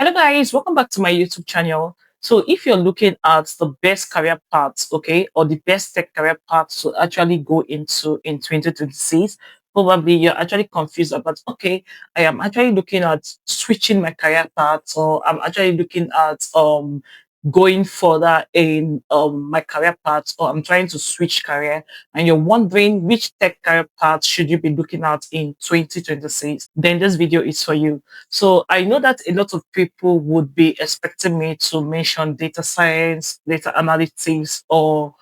Hello guys, welcome back to my YouTube channel. So if you're looking at the best career paths, okay, or the best tech career paths to actually go into in 2026, probably you're actually confused about, okay, I am actually looking at switching my career path, or I'm actually looking at going further in my career path, or I'm trying to switch career, and you're wondering which tech career path should you be looking at in 2026, then this video is for you. So I know that a lot of people would be expecting me to mention data science, data analytics, or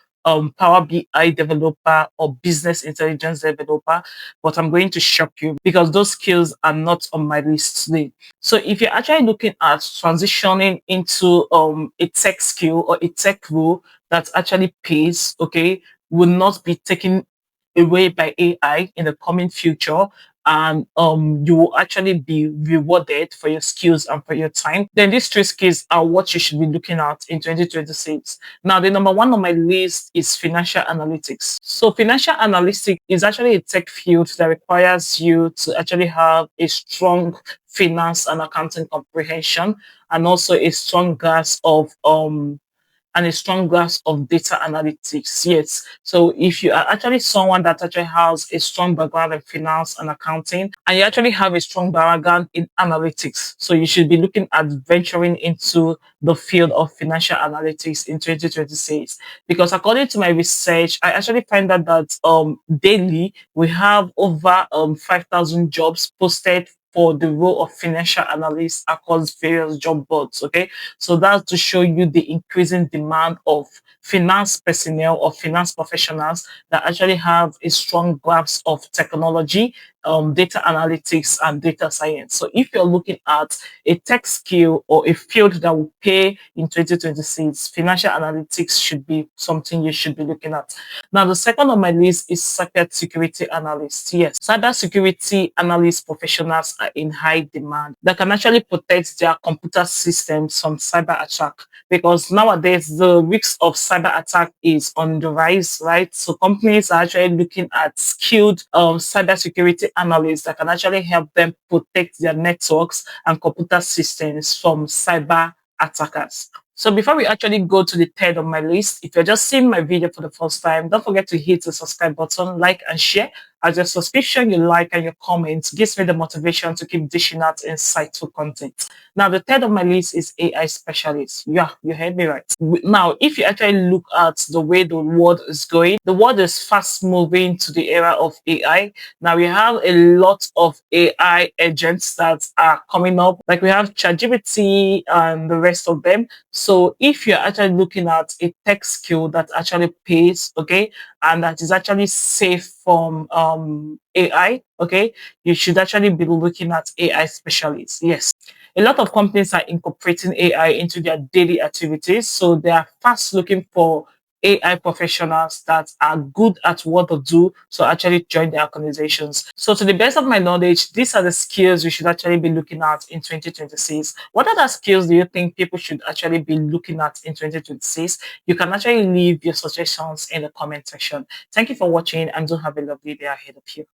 Power BI developer or business intelligence developer, but I'm going to shock you because those skills are not on my list today. So if you're actually looking at transitioning into a tech skill or a tech role that actually pays, okay, will not be taken away by AI in the coming future, and you will actually be rewarded for your skills and for your time, then these three skills are what you should be looking at in 2026. Now, the number one on my list is financial analytics. So financial analytics is actually a tech field that requires you to actually have a strong finance and accounting comprehension, and also a strong grasp of data analytics. Yes. So if you are actually someone that actually has a strong background in finance and accounting, and you actually have a strong background in analytics, so you should be looking at venturing into the field of financial analytics in 2026. Because according to my research, I actually find that daily we have over 5,000 jobs posted for the role of financial analyst across various job boards. Okay, so that's to show you the increasing demand of finance personnel or finance professionals that actually have a strong grasp of technology, data analytics, and data science. So if you're looking at a tech skill or a field that will pay in 2026, financial analytics should be something you should be looking at. Now, the second on my list is cyber security analyst. Yes, cyber security analyst professionals are in high demand that can actually protect their computer systems from cyber attack, because nowadays the risk of cyber attack is on the rise, right? So companies are actually looking at skilled cyber security analysts that can actually help them protect their networks and computer systems from cyber attackers. So before we actually go to the third on my list, if you're just seeing my video for the first time, don't forget to hit the subscribe button, like and share, as your subscription, your like, and your comments gives me the motivation to keep dishing out insightful content. Now, the third on my list is AI specialist. Yeah, you heard me right. Now, if you actually look at the way the world is going, the world is fast moving to the era of AI. Now, we have a lot of AI agents that are coming up, like we have ChatGPT and the rest of them. So, if you're actually looking at a tech skill that actually pays, okay, and that is actually safe from AI, okay, you should actually be looking at AI specialists. Yes. A lot of companies are incorporating AI into their daily activities. So they are fast looking for AI professionals that are good at what they do, so actually join their organizations. So to the best of my knowledge, these are the skills we should actually be looking at in 2026. What other skills do you think people should actually be looking at in 2026? You can actually leave your suggestions in the comment section. Thank you for watching, and do have a lovely day ahead of you.